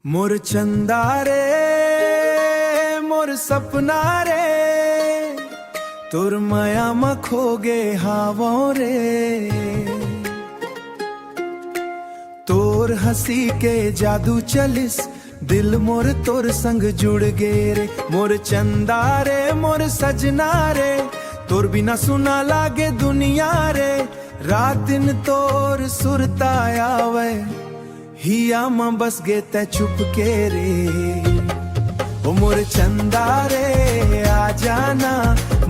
मोर चंदा रे मोर सपना रे तोर माया में खो गे हावो रे। तोर हंसी के जादू चलिस दिल मोर तोर संग जुड़ गे रे। मोर चंदा रे मोर सजना रे तोर बिना सुना लागे दुनिया रे। रात दिन तोर सुरता आवे हिया में बस गे तै चुप के रे। ओ मोर चंदा रे आ जाना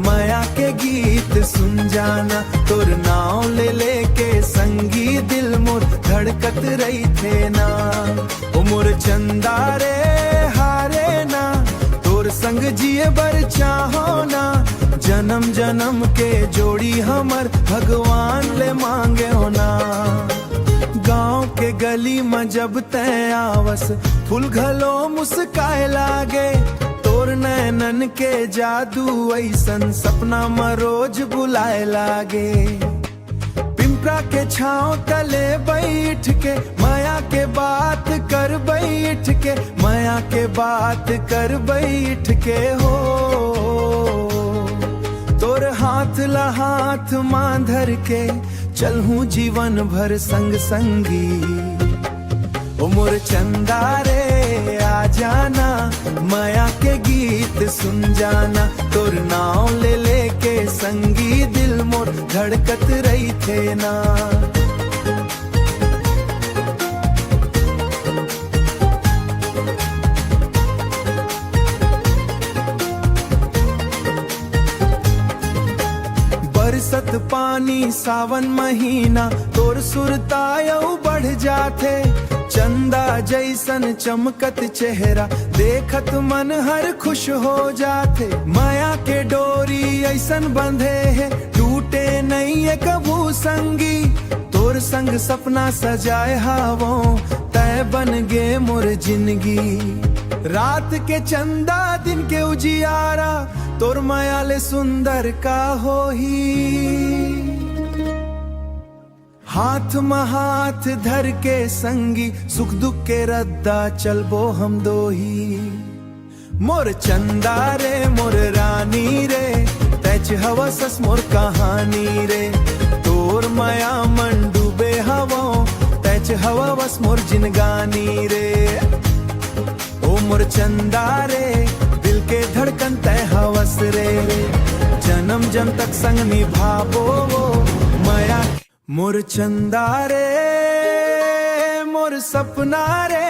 माया के गीत सुन जाना। तोर नाव ले लेके संगी दिल मोर धड़कत रही थे ना। ओ मोर चंदा रे हारे ना तोर संग जिए बर चाहो ना। जन्म जन्म के जोड़ी हमर भगवान ले मांगे हो ना। गांव के गली में जब तय आवस फूल घलो मुस्काए लागे। तोर नैनन के जादू ऐसन सपना में रोज बुलाए लागे। पिंपरा के छाँव तले बैठ के माया के बात कर बैठ के। माया के बात कर बैठ के हो तोर हाथ ला हाथ मां धर के चल हूँ जीवन भर संग संगी। ओ मोर चंदा रे आ जाना माया के गीत सुन जाना। तोर नाव ले लेके संगी दिल मोर धड़कत रही थे ना। बरसत पानी सावन महीना तोर सुरतायऊ बढ़ जाते। चंदा जैसन चमकत चेहरा देखत मन हर खुश हो जाते। माया के डोरी ऐसन बंधे है टूटे नहीं है कभू संगी। तोर संग सपना सजाए हावो तय बन गे मोर जिंदगी। रात के चंदा दिन के उजियारा तोर माया ले सुंदर का हो ही। हाथ में हाथ धर के संगी सुख दुख के रद्दा चलबो हम दो ही। मोर चंदा रे मोर रानी रे तैच हवसस मोर कहानी रे। तोर माया मन डूबे हवो तैच हवा बस मोर जिनगानी रे। ओ मोर चंदा रे दिल के धड़कन तय हवस रे। जन्म जन्म तक संग निभाबो माया। मोर चंदा रे मोर सपना रे